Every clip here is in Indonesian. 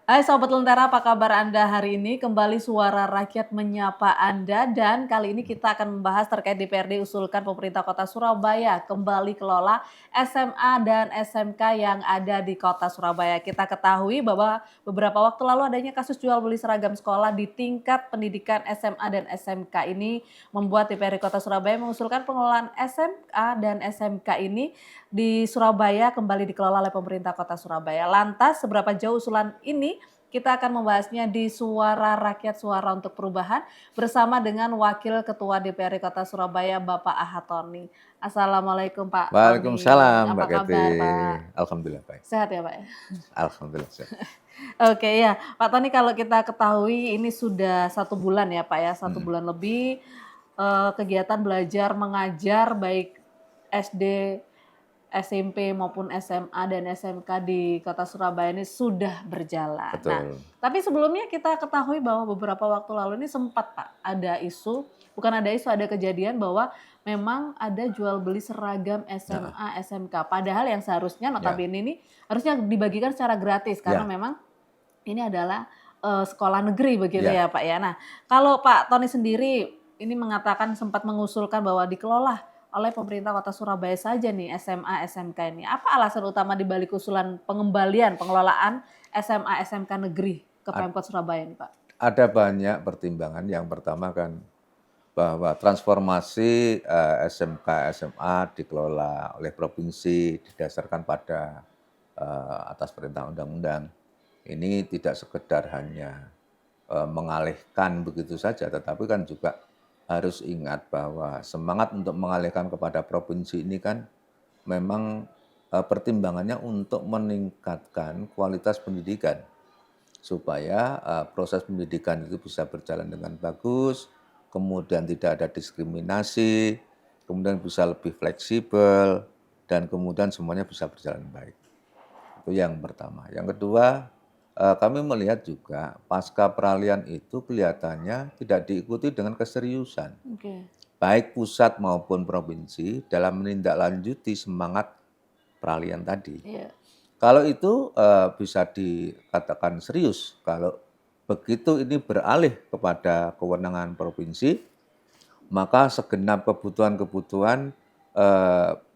Hai Sobat Lentera, apa kabar Anda hari ini? Kembali Suara Rakyat menyapa Anda dan kali ini kita akan membahas terkait DPRD usulkan pemerintah Kota Surabaya kembali kelola SMA dan SMK yang ada di Kota Surabaya. Kita ketahui bahwa beberapa waktu lalu adanya kasus jual beli seragam sekolah di tingkat pendidikan SMA dan SMK ini membuat DPRD Kota Surabaya mengusulkan pengelolaan SMA dan SMK ini di Surabaya kembali dikelola oleh pemerintah Kota Surabaya. Lantas seberapa jauh usulan ini? Kita akan membahasnya di Suara Rakyat Suara untuk Perubahan bersama dengan Wakil Ketua DPRD Kota Surabaya Bapak Ahad Tony. Assalamualaikum Pak Tony, Waalaikumsalam apa Mbak Keti. kabar Pak? Alhamdulillah baik. Sehat ya Pak ya? Alhamdulillah sehat. Oke ya, Pak Tony kalau kita ketahui ini sudah 1 bulan ya Pak ya, 1 bulan lebih kegiatan belajar mengajar baik SD, SMP maupun SMA dan SMK di Kota Surabaya ini sudah berjalan. Nah, Betul. tapi sebelumnya kita ketahui bahwa beberapa waktu lalu ini sempat Pak ada isu, bukan ada isu, ada kejadian bahwa memang ada jual beli seragam Heeh. SMA, SMK. Padahal yang seharusnya Ya, notabene ini harusnya dibagikan secara gratis karena ya, memang ini adalah sekolah negeri begitu ya. ya Pak ya. Nah, kalau Pak Tony sendiri ini mengatakan sempat mengusulkan bahwa dikelola oleh pemerintah Kota Surabaya saja nih SMA, SMK ini. Apa alasan utama di balik usulan pengembalian pengelolaan SMA, SMK negeri ke Ad- Pemkot Surabaya nih Pak? Ada banyak pertimbangan. Yang pertama kan bahwa transformasi SMK, SMA dikelola oleh provinsi didasarkan pada atas perintah undang-undang. Ini tidak sekedar hanya mengalihkan begitu saja, tetapi kan juga harus ingat bahwa semangat untuk mengalihkan kepada provinsi ini kan memang pertimbangannya untuk meningkatkan kualitas pendidikan supaya proses pendidikan itu bisa berjalan dengan bagus, kemudian tidak ada diskriminasi, kemudian bisa lebih fleksibel, dan kemudian semuanya bisa berjalan baik. Itu yang pertama. Yang kedua, kami melihat juga pasca peralihan itu kelihatannya tidak diikuti dengan keseriusan, Oke. baik pusat maupun provinsi dalam menindaklanjuti semangat peralihan tadi. Iya. Kalau itu bisa dikatakan serius, kalau begitu ini beralih kepada kewenangan provinsi, maka segenap kebutuhan-kebutuhan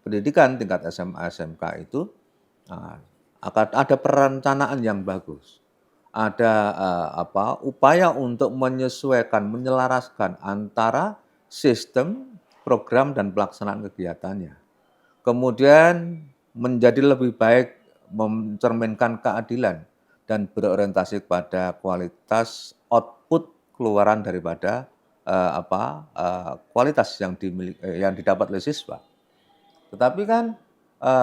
pendidikan tingkat SMA, SMK itu akan ada perencanaan yang bagus. Ada upaya untuk menyesuaikan, menyelaraskan antara sistem, program, dan pelaksanaan kegiatannya. Kemudian menjadi lebih baik mencerminkan keadilan dan berorientasi pada kualitas output keluaran daripada kualitas yang didapat oleh siswa. Tetapi kan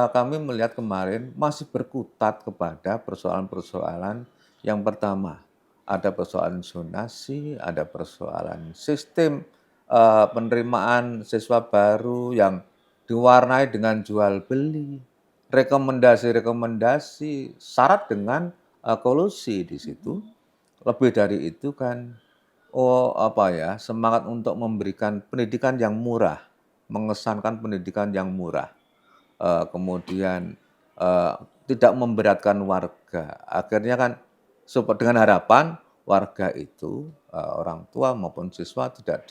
kami melihat kemarin masih berkutat kepada persoalan-persoalan yang pertama, ada persoalan zonasi, ada persoalan sistem penerimaan siswa baru yang diwarnai dengan jual beli, rekomendasi-rekomendasi syarat dengan kolusi di situ. Lebih dari itu kan semangat untuk memberikan pendidikan yang murah, mengesankan pendidikan yang murah, kemudian eee, tidak memberatkan warga. Akhirnya kan dengan harapan warga itu, orang tua maupun siswa tidak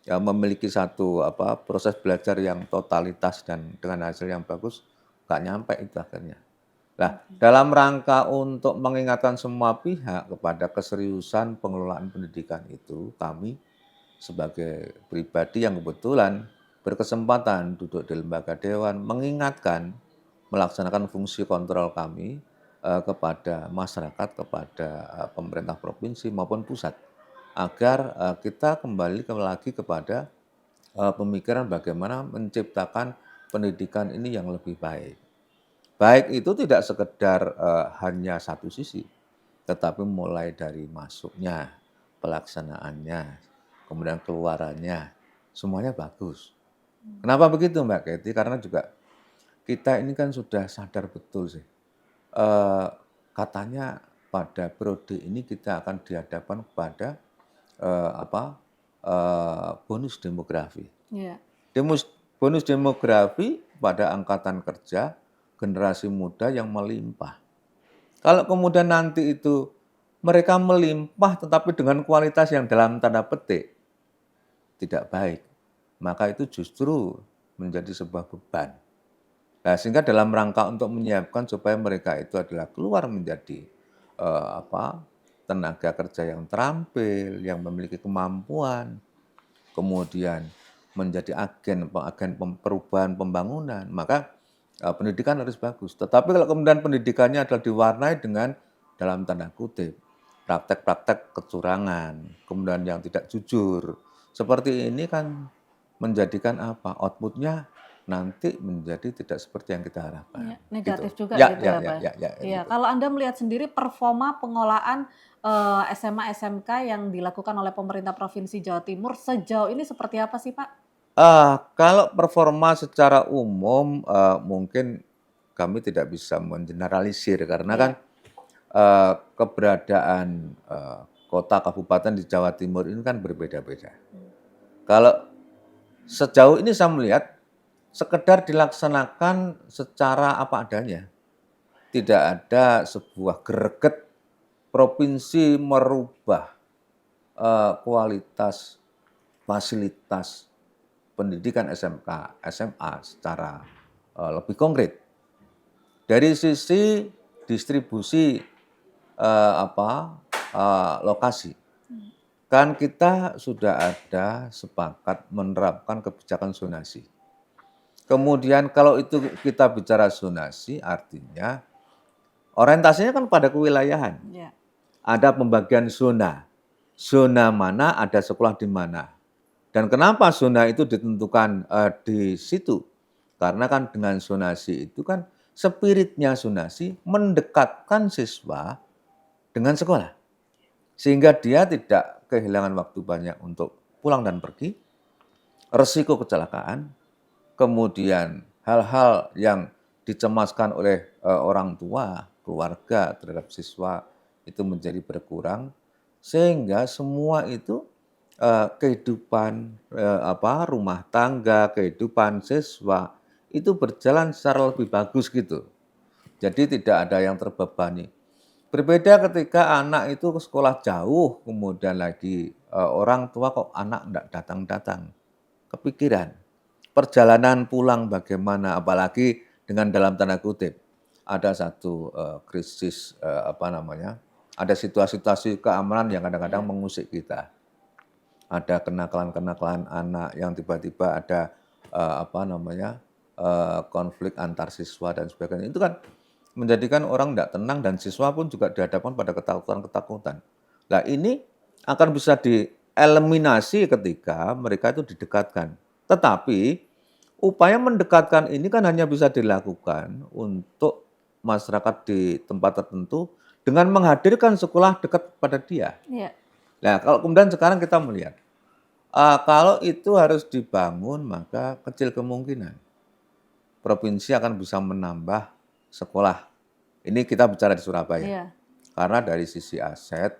memiliki satu proses belajar yang totalitas dan dengan hasil yang bagus, nggak nyampe itu akhirnya. Nah, dalam rangka untuk mengingatkan semua pihak kepada keseriusan pengelolaan pendidikan itu, kami sebagai pribadi yang kebetulan berkesempatan duduk di lembaga dewan mengingatkan, melaksanakan fungsi kontrol kami kepada masyarakat, kepada pemerintah provinsi maupun pusat, agar kita kembali lagi kepada pemikiran bagaimana menciptakan pendidikan ini yang lebih baik. Baik itu tidak sekedar hanya satu sisi, tetapi mulai dari masuknya, pelaksanaannya, kemudian keluarannya, semuanya bagus. Kenapa begitu Mbak Kety? Karena juga kita ini kan sudah sadar betul sih, eee, katanya pada periode ini kita akan dihadapkan kepada, bonus demografi. Iya. Demus bonus demografi pada angkatan kerja generasi muda yang melimpah. Kalau kemudian nanti itu mereka melimpah tetapi dengan kualitas yang dalam tanda petik tidak baik, maka itu justru menjadi sebuah beban. Nah, sehingga dalam rangka untuk menyiapkan supaya mereka itu adalah keluar menjadi apa, tenaga kerja yang terampil, yang memiliki kemampuan, kemudian menjadi agen perubahan pembangunan, maka pendidikan harus bagus. Tetapi kalau kemudian pendidikannya adalah diwarnai dengan dalam tanda kutip praktek-praktek kecurangan, kemudian yang tidak jujur, seperti ini kan menjadikan apa? Outputnya nanti menjadi tidak seperti yang kita harapkan, Iya, negatif gitu. juga Ya, gitu ya, ya, ya, Pak, ya? ya, ya, ya, Iya, gitu. kalau Anda melihat sendiri performa pengolahan, SMA, SMK yang dilakukan oleh pemerintah Provinsi Jawa Timur sejauh ini seperti apa sih, Pak? Kalau performa secara umum, mungkin kami tidak bisa mengeneralisir karena kan, Iya, keberadaan, kota kabupaten di Jawa Timur ini kan berbeda-beda. Kalau sejauh ini saya melihat sekedar dilaksanakan secara apa adanya, tidak ada sebuah greget provinsi merubah, kualitas fasilitas pendidikan SMK, SMA secara, lebih konkret. Dari sisi distribusi, lokasi, kan kita sudah ada sepakat menerapkan kebijakan zonasi. Kemudian kalau itu kita bicara zonasi artinya orientasinya kan pada kewilayahan. iya, Ada pembagian zona. Zona mana ada sekolah di mana. Dan kenapa zona itu ditentukan, di situ? Karena kan dengan zonasi itu kan spiritnya zonasi mendekatkan siswa dengan sekolah. Sehingga dia tidak kehilangan waktu banyak untuk pulang dan pergi, resiko kecelakaan, kemudian hal-hal yang dicemaskan oleh, orang tua, keluarga terhadap siswa itu menjadi berkurang, sehingga semua itu, kehidupan, rumah tangga, kehidupan siswa, itu berjalan secara lebih bagus gitu. Jadi tidak ada yang terbebani. Berbeda ketika anak itu ke sekolah jauh, kemudian lagi, orang tua kok anak enggak datang-datang, kepikiran. Perjalanan pulang bagaimana, apalagi dengan dalam tanda kutip, ada satu, krisis, ada situasi-situasi keamanan yang kadang-kadang iya, mengusik kita. Ada kenakalan-kenakalan anak yang tiba-tiba ada, konflik antar siswa dan sebagainya. Itu kan menjadikan orang tidak tenang dan siswa pun juga dihadapkan pada ketakutan-ketakutan. Nah ini akan bisa dieliminasi ketika mereka itu didekatkan. Tetapi upaya mendekatkan ini kan hanya bisa dilakukan untuk masyarakat di tempat tertentu dengan menghadirkan sekolah dekat pada dia. iya. Nah, kalau kemudian sekarang kita melihat, kalau itu harus dibangun maka kecil kemungkinan provinsi akan bisa menambah sekolah. Ini kita bicara di Surabaya. Iya, Karena dari sisi aset,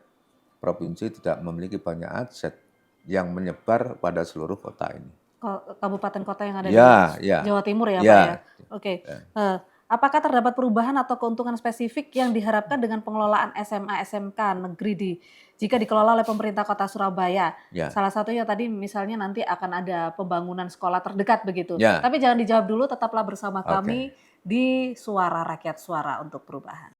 provinsi tidak memiliki banyak aset yang menyebar pada seluruh kota ini. kabupaten kota yang ada di Ya, ya, Jawa Timur ya, Pak, ya? ya, Oke, ya, apakah terdapat perubahan atau keuntungan spesifik yang diharapkan dengan pengelolaan SMA, SMK negeri jika dikelola oleh pemerintah Kota Surabaya? ya, Salah satunya tadi misalnya nanti akan ada pembangunan sekolah terdekat begitu. ya, Tapi jangan dijawab dulu, tetaplah bersama kami oke. di Suara Rakyat, Suara untuk Perubahan.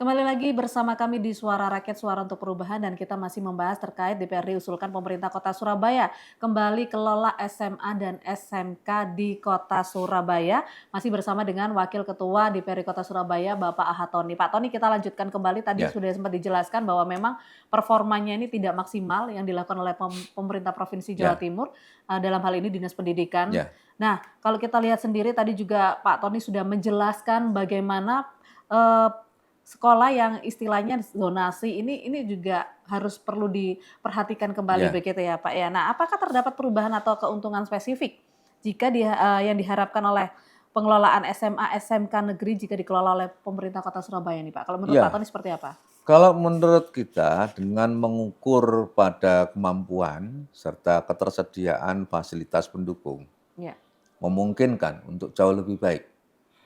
Kembali lagi bersama kami di Suara Rakyat, Suara untuk Perubahan, dan kita masih membahas terkait DPRD usulkan pemerintah Kota Surabaya kembali kelola SMA dan SMK di Kota Surabaya. Masih bersama dengan Wakil Ketua DPRD Kota Surabaya, Bapak Ahad Thoni. Pak Thoni, kita lanjutkan kembali. Tadi Ya, sudah sempat dijelaskan bahwa memang performanya ini tidak maksimal yang dilakukan oleh pemerintah Provinsi Jawa ya, Timur, dalam hal ini Dinas Pendidikan. ya, Nah, kalau kita lihat sendiri tadi juga Pak Thoni sudah menjelaskan bagaimana eh, sekolah yang istilahnya zonasi ini juga harus perlu diperhatikan kembali ya. begitu ya Pak ya. Nah, apakah terdapat perubahan atau keuntungan spesifik jika yang diharapkan oleh pengelolaan SMA SMK negeri jika dikelola oleh pemerintah Kota Surabaya nih Pak? Kalau menurut Pak Ya, Tony seperti apa? kalau menurut kita dengan mengukur pada kemampuan serta ketersediaan fasilitas pendukung, Ya, memungkinkan untuk jauh lebih baik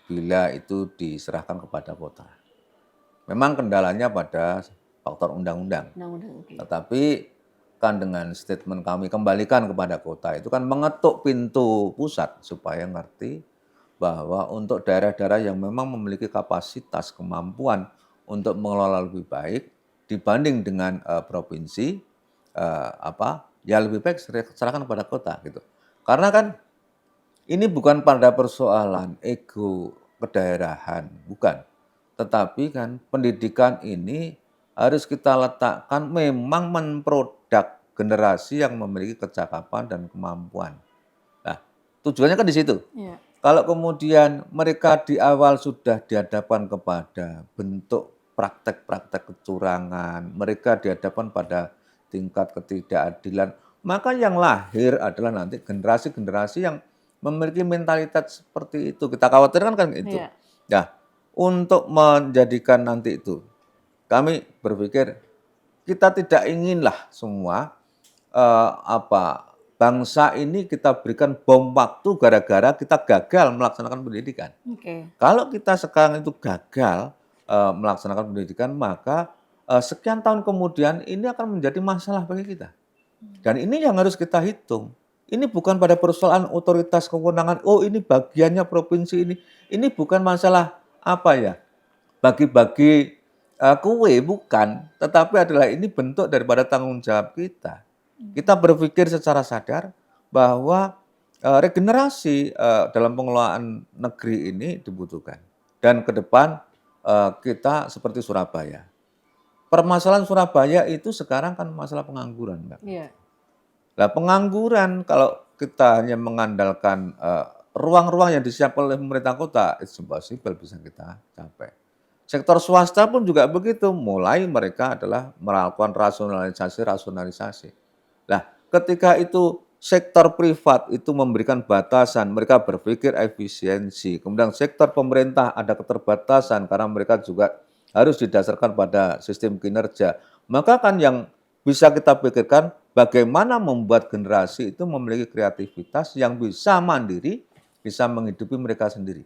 bila itu diserahkan kepada kota. Memang kendalanya pada faktor undang-undang, undang-undang oke. tetapi kan dengan statement kami kembalikan kepada kota itu kan mengetuk pintu pusat supaya ngerti bahwa untuk daerah-daerah yang memang memiliki kapasitas kemampuan untuk mengelola lebih baik dibanding dengan provinsi ya lebih baik serahkan kepada kota gitu. Karena kan ini bukan pada persoalan ego kedaerahan, bukan. Tetapi kan pendidikan ini harus kita letakkan memang memproduk generasi yang memiliki kecakapan dan kemampuan. Nah, tujuannya kan di situ. Iya. Kalau kemudian mereka di awal sudah dihadapkan kepada bentuk praktek-praktek kecurangan, mereka dihadapkan pada tingkat ketidakadilan, maka yang lahir adalah nanti generasi-generasi yang memiliki mentalitas seperti itu. Kita khawatirkan kan itu. Iya. Nah, untuk menjadikan nanti itu, kami berpikir kita tidak inginlah semua bangsa ini kita berikan bom waktu gara-gara kita gagal melaksanakan pendidikan. Oke. Kalau kita sekarang itu gagal melaksanakan pendidikan, maka sekian tahun kemudian ini akan menjadi masalah bagi kita. Dan ini yang harus kita hitung. Ini bukan pada persoalan otoritas kewenangan, oh ini bagiannya provinsi ini. Ini bukan masalah apa ya, bagi-bagi kue, bukan. Tetapi adalah ini bentuk daripada tanggung jawab kita. Kita berpikir secara sadar bahwa regenerasi dalam pengelolaan negeri ini dibutuhkan. Dan ke depan kita seperti Surabaya. Permasalahan Surabaya itu sekarang kan masalah pengangguran, Mbak. Iya. Nah, pengangguran kalau kita hanya mengandalkan ruang-ruang yang disiapkan oleh pemerintah kota, it's impossible bisa kita capai. Sektor swasta pun juga begitu, mulai mereka adalah melakukan rasionalisasi. Nah, ketika itu sektor privat itu memberikan batasan, mereka berpikir efisiensi. Kemudian sektor pemerintah ada keterbatasan karena mereka juga harus didasarkan pada sistem kinerja. Maka kan yang bisa kita pikirkan bagaimana membuat generasi itu memiliki kreativitas yang bisa mandiri, bisa menghidupi mereka sendiri.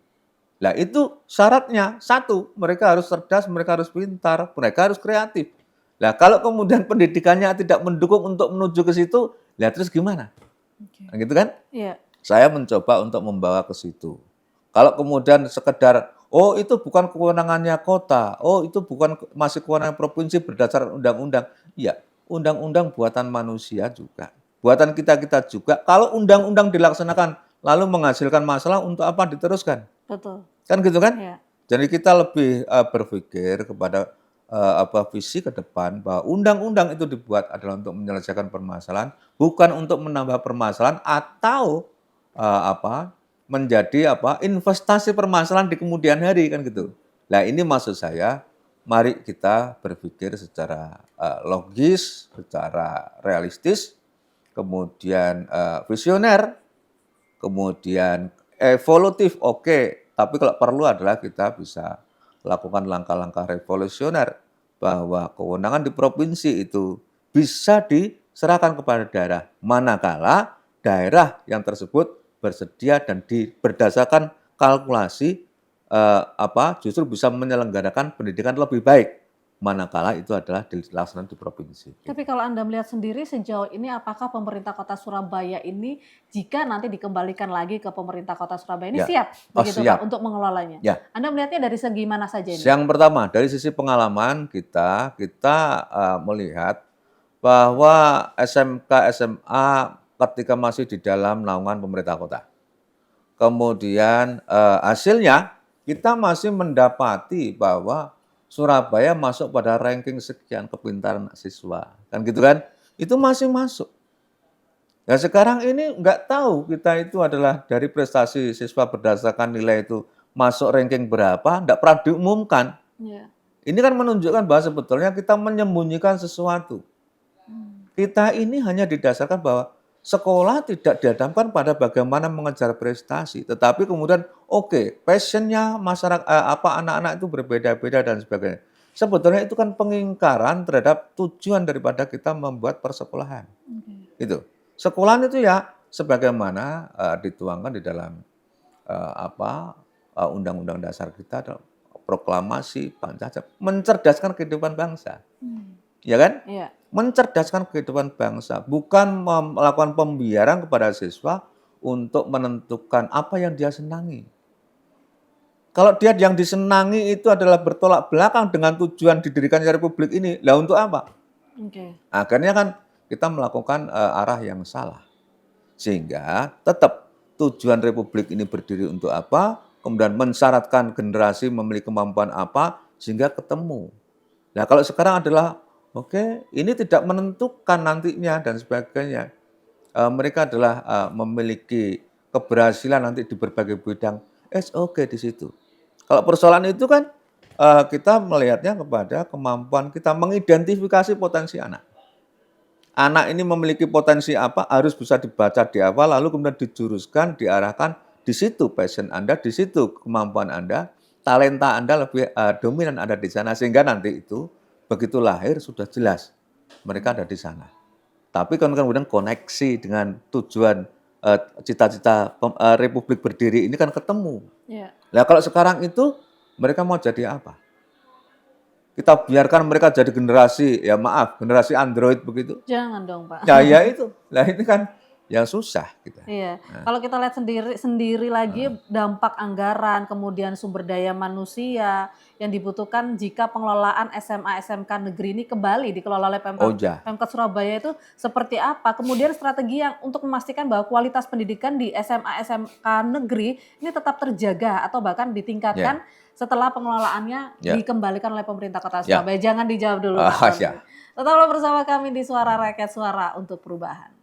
Nah itu syaratnya, satu, mereka harus cerdas, mereka harus pintar, mereka harus kreatif. Nah kalau kemudian pendidikannya tidak mendukung untuk menuju ke situ, lihat terus gimana? Oke. Nah, gitu kan? Iya. Saya mencoba untuk membawa ke situ. Kalau kemudian sekedar, oh itu bukan kewenangannya kota, oh itu bukan masih kewenangan provinsi berdasarkan undang-undang. Iya, undang-undang buatan manusia juga. Buatan kita-kita juga. Kalau undang-undang dilaksanakan lalu menghasilkan masalah, untuk apa diteruskan? Betul. Kan gitu kan? Iya. Jadi kita lebih berpikir kepada visi ke depan bahwa undang-undang itu dibuat adalah untuk menyelesaikan permasalahan, bukan untuk menambah permasalahan atau menjadi investasi permasalahan di kemudian hari kan gitu. Nah ini maksud saya, mari kita berpikir secara logis, secara realistis, kemudian visioner, kemudian evolutif, oke. Tapi kalau perlu adalah kita bisa lakukan langkah-langkah revolusioner bahwa kewenangan di provinsi itu bisa diserahkan kepada daerah. Manakala daerah yang tersebut bersedia dan berdasarkan kalkulasi justru bisa menyelenggarakan pendidikan lebih baik. manakala itu adalah dilaksanakan di provinsi. Tapi kalau Anda melihat sendiri sejauh ini apakah pemerintah Kota Surabaya ini jika nanti dikembalikan lagi ke pemerintah Kota Surabaya ini Ya, siap oh begitu Pak siap. untuk mengelolanya? Ya, Anda melihatnya dari segi mana saja ini? yang pertama dari sisi pengalaman kita melihat bahwa SMK SMA ketika masih di dalam naungan pemerintah kota. Kemudian hasilnya kita masih mendapati bahwa Surabaya masuk pada ranking sekian kepintaran siswa, kan gitu kan? Itu masih masuk. Nah sekarang ini nggak tahu kita itu adalah dari prestasi siswa berdasarkan nilai itu masuk ranking berapa, nggak pernah diumumkan. Iya. Ini kan menunjukkan bahwa sebetulnya kita menyembunyikan sesuatu. Kita ini hanya didasarkan bahwa sekolah tidak dihadapkan pada bagaimana mengejar prestasi, tetapi kemudian passion-nya masyarakat anak-anak itu berbeda-beda dan sebagainya. Sebetulnya itu kan pengingkaran terhadap tujuan daripada kita membuat persekolahan. Oke. Itu. Sekolahan itu ya sebagaimana dituangkan di dalam Undang-Undang Dasar kita adalah proklamasi Pancasila mencerdaskan kehidupan bangsa. Ya kan? Iya. Mencerdaskan kehidupan bangsa, bukan melakukan pembiaran kepada siswa untuk menentukan apa yang dia senangi. Kalau dia yang disenangi itu adalah bertolak belakang dengan tujuan didirikannya republik ini, lah untuk apa? Oke. Akhirnya kan kita melakukan arah yang salah. Sehingga tetap tujuan republik ini berdiri untuk apa, kemudian mensyaratkan generasi memiliki kemampuan apa, sehingga ketemu. Nah kalau sekarang adalah ini tidak menentukan nantinya dan sebagainya. Mereka adalah memiliki keberhasilan nanti di berbagai bidang, di situ. Kalau persoalan itu kan kita melihatnya kepada kemampuan kita mengidentifikasi potensi anak. Anak ini memiliki potensi apa harus bisa dibaca di awal, lalu kemudian dijuruskan, diarahkan di situ passion Anda, di situ kemampuan Anda, talenta Anda lebih dominan ada di sana sehingga nanti itu begitu lahir sudah jelas mereka ada di sana. Tapi kan kemudian koneksi dengan tujuan cita-cita republik berdiri ini kan ketemu. Iya. Nah kalau sekarang itu mereka mau jadi apa? Kita biarkan mereka jadi generasi, ya maaf, generasi Android begitu. Jangan dong, Pak. Ya itu. Lah ini kan yang susah kita. Iya, Nah, kalau kita lihat sendiri sendiri lagi dampak anggaran, kemudian sumber daya manusia yang dibutuhkan jika pengelolaan SMA SMK negeri ini kembali dikelola oleh oh Pemkot ya, Pemkot Surabaya itu seperti apa? Kemudian strategi yang untuk memastikan bahwa kualitas pendidikan di SMA SMK negeri ini tetap terjaga atau bahkan ya, ditingkatkan setelah pengelolaannya ya, dikembalikan oleh pemerintah Kota ya. Surabaya. Jangan dijawab dulu Pak Tony. Ya. Tetaplah bersama kami di Suara Rakyat, Suara untuk Perubahan.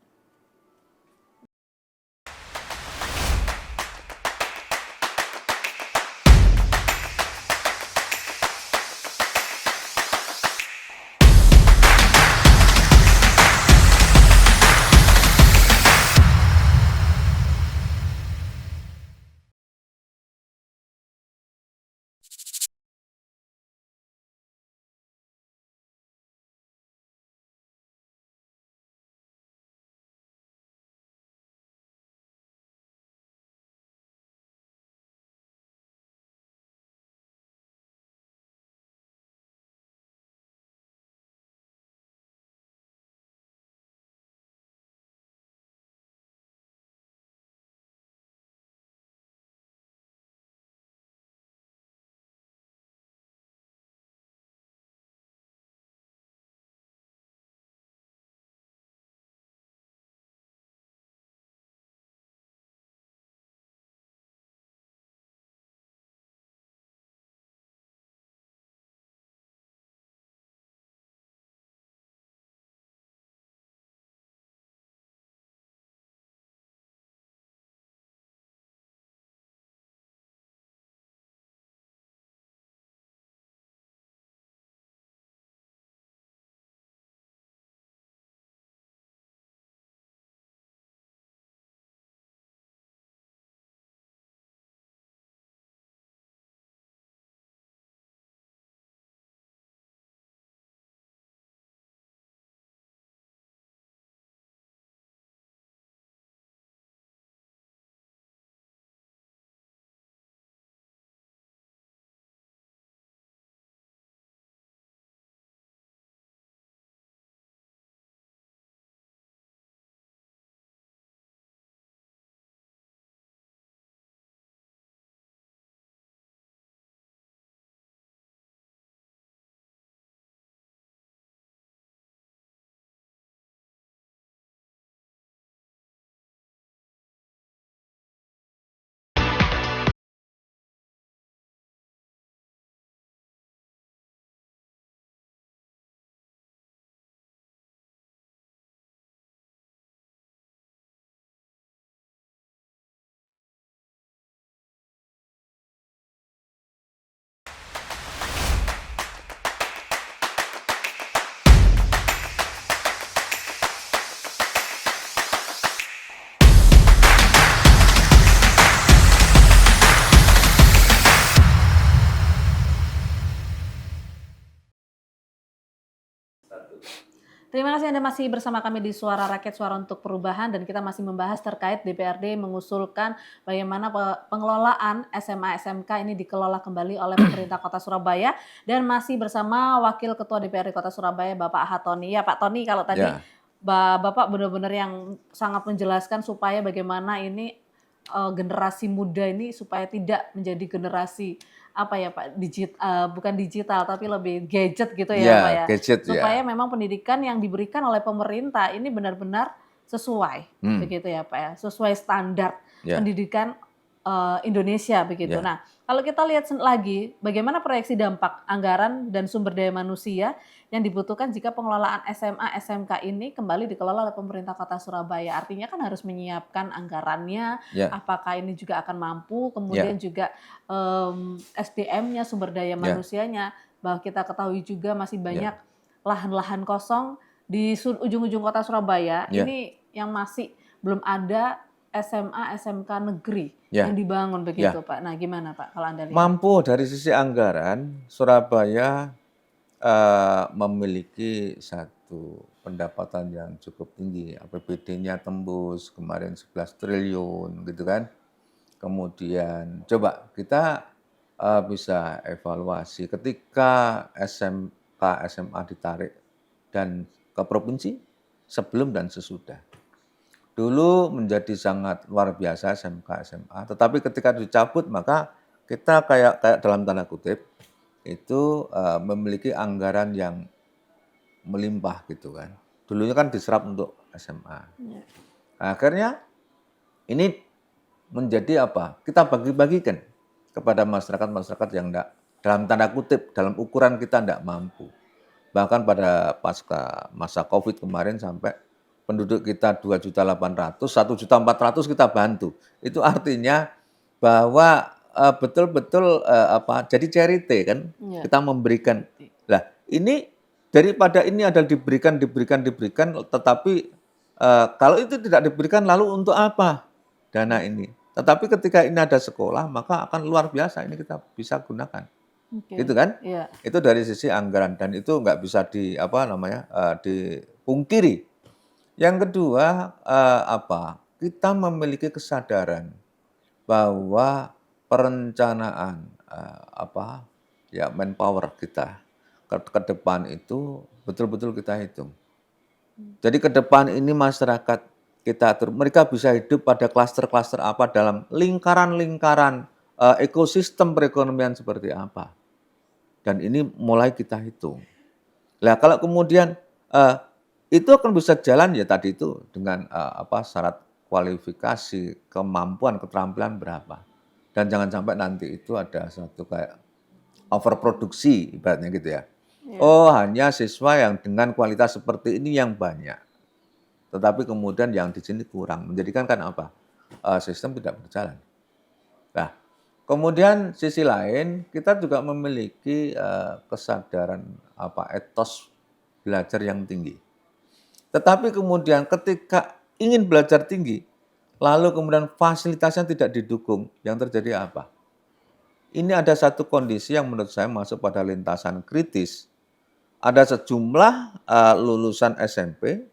Terima kasih Anda masih bersama kami di Suara Rakyat, Suara untuk Perubahan, dan kita masih membahas terkait DPRD mengusulkan bagaimana pengelolaan SMA SMK ini dikelola kembali oleh pemerintah Kota Surabaya, dan masih bersama Wakil Ketua DPRD Kota Surabaya Bapak Hatoni. Ya Pak Tony, kalau tadi Ya, Bapak benar-benar yang sangat menjelaskan supaya bagaimana ini generasi muda ini supaya tidak menjadi generasi apa ya Pak, bukan digital tapi lebih gadget gitu ya Pak ya, ya. gadget Supaya ya. memang pendidikan yang diberikan oleh pemerintah ini benar-benar sesuai Hmm, begitu ya Pak ya, sesuai standar ya, pendidikan Indonesia begitu. ya. Nah, kalau kita lihat lagi bagaimana proyeksi dampak anggaran dan sumber daya manusia yang dibutuhkan jika pengelolaan SMA SMK ini kembali dikelola oleh pemerintah Kota Surabaya. Artinya kan harus menyiapkan anggarannya, Ya, apakah ini juga akan mampu, kemudian ya, juga SDM-nya, sumber daya ya, manusianya, bahwa kita ketahui juga masih banyak ya, lahan-lahan kosong di ujung-ujung kota Surabaya, ya, ini yang masih belum ada SMA, SMK negeri yang ya, dibangun begitu ya. Pak. Nah gimana Pak kalau Anda lihat? Mampu dari sisi anggaran, Surabaya memiliki satu pendapatan yang cukup tinggi. APBD-nya tembus kemarin 11 triliun gitu kan. Kemudian coba kita bisa evaluasi ketika SMK, SMA ditarik dan ke provinsi sebelum dan sesudah. Dulu menjadi sangat luar biasa SMK, SMA, tetapi ketika dicabut maka kita kayak kayak dalam tanda kutip itu memiliki anggaran yang melimpah gitu kan. Dulunya kan diserap untuk SMA. Ya. Akhirnya ini menjadi apa? Kita bagi-bagikan kepada masyarakat-masyarakat yang enggak, dalam tanda kutip, dalam ukuran kita enggak mampu. Bahkan pada pasca masa Covid kemarin sampai penduduk kita 2.800.000, 1.400.000 kita bantu. Itu artinya bahwa betul-betul jadi charity kan, Ya. kita memberikan. Lah, ini daripada ini adalah diberikan, tetapi kalau itu tidak diberikan lalu untuk apa dana ini? Tetapi ketika ini ada sekolah, maka akan luar biasa ini kita bisa gunakan. Oke. Gitu kan? Iya. Itu dari sisi anggaran dan itu nggak bisa dipungkiri. Yang kedua, kita memiliki kesadaran bahwa perencanaan, manpower kita ke depan itu betul-betul kita hitung. Jadi ke depan ini masyarakat kita atur, mereka bisa hidup pada klaster-klaster apa dalam lingkaran-lingkaran, ekosistem perekonomian seperti apa. Dan ini mulai kita hitung. Lah kalau kemudian, itu akan bisa jalan ya tadi itu dengan, syarat kualifikasi, kemampuan, keterampilan berapa. Dan jangan sampai nanti itu ada satu kayak overproduksi ibaratnya gitu ya. Iya. Oh hanya siswa yang dengan kualitas seperti ini yang banyak, tetapi kemudian yang di sini kurang, menjadikan kan apa, sistem tidak berjalan. Nah, kemudian sisi lain kita juga memiliki kesadaran etos belajar yang tinggi. Tetapi kemudian ketika ingin belajar tinggi, lalu kemudian fasilitasnya tidak didukung, yang terjadi apa? Ini ada satu kondisi yang menurut saya masuk pada lintasan kritis. Ada sejumlah lulusan SMP,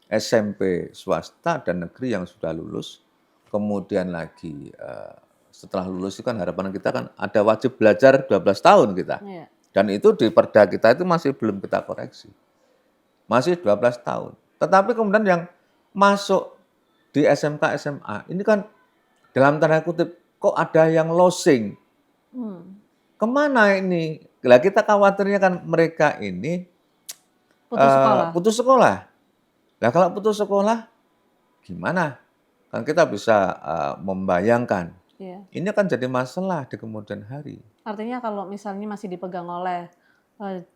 SMP swasta dan negeri yang sudah lulus, kemudian lagi setelah lulus itu kan harapan kita kan ada wajib belajar 12 tahun kita. Iya. Dan itu di perda kita itu masih belum kita koreksi. Masih 12 tahun. Tetapi kemudian yang masuk di SMK, SMA ini kan dalam tanda kutip kok ada yang losing. Hmm. Kemana ini? Lah kita khawatirnya kan mereka ini Putus sekolah. putus sekolah. Nah kalau putus sekolah gimana? Kan kita bisa membayangkan. Iya. Ini akan jadi masalah di kemudian hari. Artinya kalau misalnya masih dipegang oleh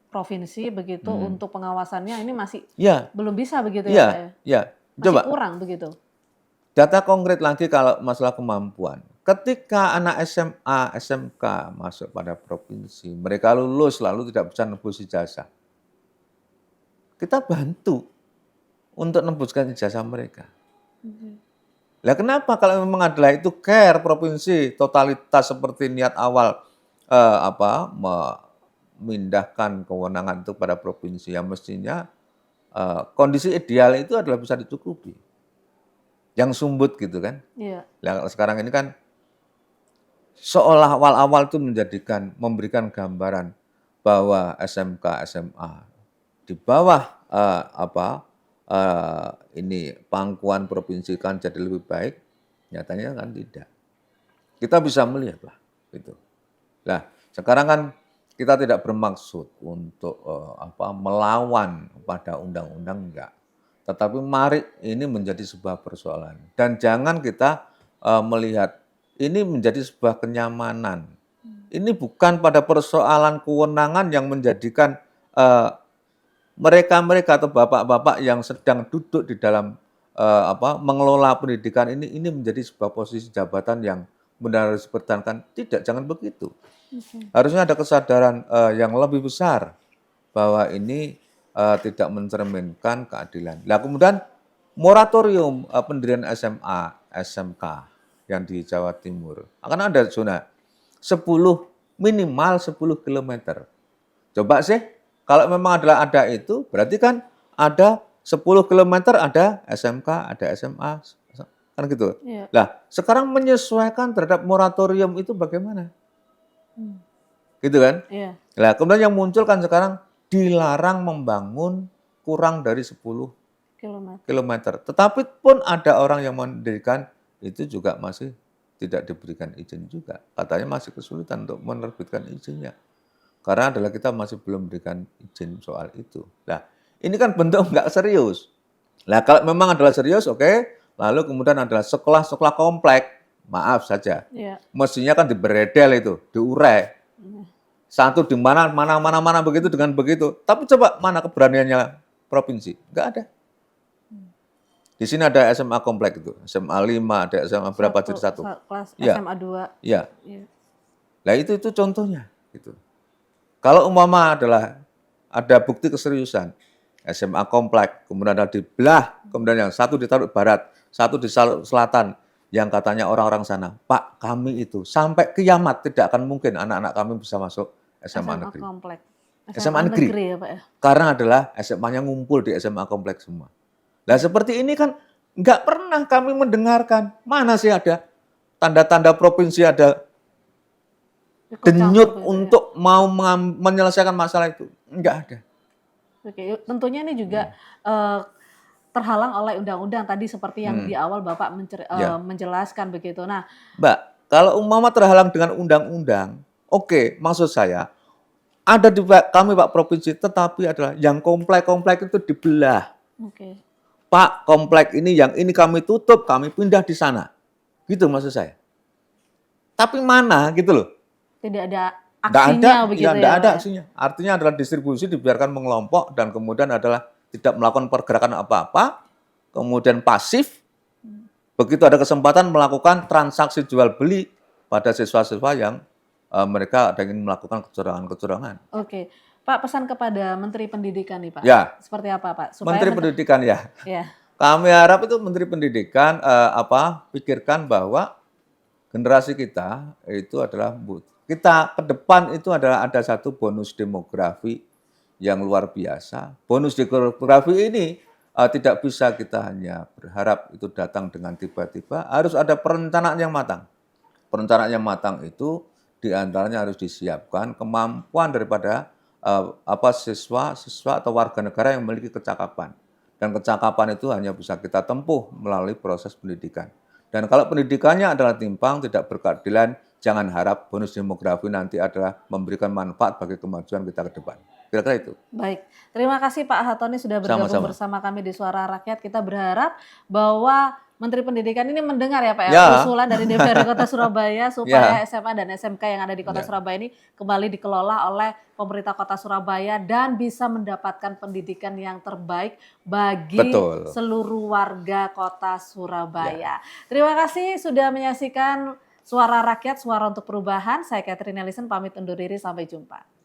provinsi begitu Hmm. untuk pengawasannya ini masih Ya, belum bisa begitu ya Pak ya? ya, ya. Masih Coba kurang begitu? data konkret lagi kalau masalah kemampuan. Ketika anak SMA, SMK masuk pada provinsi, mereka lulus lalu tidak bisa nebus ijazah. Kita bantu untuk nebuskan ijazah mereka. Lah kenapa kalau memang adalah itu care provinsi totalitas seperti niat awal memindahkan kewenangan itu pada provinsi yang mestinya kondisi ideal itu adalah bisa dicukupi. Yang sumbut gitu kan. Iya. Nah, sekarang ini kan seolah awal-awal itu memberikan gambaran bahwa SMK, SMA di bawah ini pangkuan provinsi kan jadi lebih baik, nyatanya kan tidak. Kita bisa melihat lah gitu. Nah, sekarang kan kita tidak bermaksud untuk melawan pada undang-undang enggak. Tetapi mari ini menjadi sebuah persoalan dan jangan kita melihat ini menjadi sebuah kenyamanan. Ini bukan pada persoalan kewenangan yang menjadikan mereka-mereka atau bapak-bapak yang sedang duduk di dalam mengelola pendidikan ini menjadi sebuah posisi jabatan yang benar harus dipertahankan. Tidak, jangan begitu. Harusnya ada kesadaran yang lebih besar bahwa ini tidak mencerminkan keadilan. Nah, kemudian moratorium pendirian SMA, SMK yang di Jawa Timur akan ada zona 10 minimal 10 kilometer. Coba sih kalau memang ada itu berarti kan ada 10 kilometer ada SMK, ada SMA, kan gitu. Iya. Nah, sekarang menyesuaikan terhadap moratorium itu bagaimana? Gitu kan? Iya. Nah, kemudian yang muncul kan sekarang dilarang membangun kurang dari 10 kilometer. Tetapi pun ada orang yang mendirikan itu juga masih tidak diberikan izin juga. Katanya masih kesulitan untuk menerbitkan izinnya. Karena adalah kita masih belum berikan izin soal itu. Nah, ini kan bentuk nggak serius. Nah, kalau memang adalah serius, oke. Lalu kemudian adalah sekolah-sekolah komplek, maaf saja. Iya. Mestinya kan diberedel itu, diurai. Satu di mana begitu dengan begitu. Tapi coba mana keberaniannya provinsi? Nggak ada. Di sini ada SMA komplek itu, SMA 5, ada SMA berapa jadi satu. Kelas Iya. SMA 2. Iya. Iya. Nah itu contohnya. Gitu. Kalau umpama adalah ada bukti keseriusan, SMA komplek, kemudian ada di belah, kemudian yang satu ditaruh barat, satu di selatan, yang katanya orang-orang sana, Pak kami itu sampai kiamat tidak akan mungkin anak-anak kami bisa masuk SMA negeri. Komplek. SMA negeri. Ya, Pak ya? Karena adalah SMA-nya ngumpul di SMA kompleks semua. Nah seperti ini kan nggak pernah kami mendengarkan. Mana sih ada tanda-tanda provinsi ada denyut untuk mau menyelesaikan masalah itu. Nggak ada. Oke, tentunya ini juga terhalang oleh undang-undang tadi seperti yang di awal Bapak menjelaskan begitu. Nah, Mbak, kalau umpama terhalang dengan undang-undang, oke, maksud saya ada di kami Pak Provinsi, tetapi adalah yang komplek-komplek itu dibelah. Oke. Pak, komplek ini yang ini kami tutup, kami pindah di sana. Gitu maksud saya. Tapi mana gitu loh. Tidak ada aksinya begitu ya. Tidak ada aksinya. Artinya adalah distribusi dibiarkan mengelompok dan kemudian adalah tidak melakukan pergerakan apa-apa, kemudian pasif. Begitu ada kesempatan melakukan transaksi jual beli pada siswa-siswa yang mereka ingin melakukan kecurangan-kecurangan. Oke. Pak, pesan kepada Menteri Pendidikan nih Pak. Ya. Seperti apa Pak? Menteri Pendidikan ya. Ya. Kami harap itu Menteri Pendidikan pikirkan bahwa generasi kita itu adalah kita ke depan itu adalah ada satu bonus demografi yang luar biasa. Bonus demografi ini tidak bisa kita hanya berharap itu datang dengan tiba-tiba, harus ada perencanaan yang matang. Perencanaan yang matang itu diantaranya harus disiapkan kemampuan daripada siswa atau warga negara yang memiliki kecakapan. Dan kecakapan itu hanya bisa kita tempuh melalui proses pendidikan. Dan kalau pendidikannya adalah timpang, tidak berkeadilan, jangan harap bonus demografi nanti adalah memberikan manfaat bagi kemajuan kita ke depan. Kira-kira itu. Baik, terima kasih Pak Hattoni sudah bergabung bersama kami di Suara Rakyat. Kita berharap bahwa Menteri Pendidikan ini mendengar ya Pak ya, usulan dari DPRD Kota Surabaya supaya SMA dan SMK yang ada di Kota Surabaya ini kembali dikelola oleh pemerintah Kota Surabaya dan bisa mendapatkan pendidikan yang terbaik bagi seluruh warga Kota Surabaya. Terima kasih sudah menyaksikan Suara Rakyat, Suara untuk Perubahan. Saya Catherine Ellison pamit undur diri, sampai jumpa.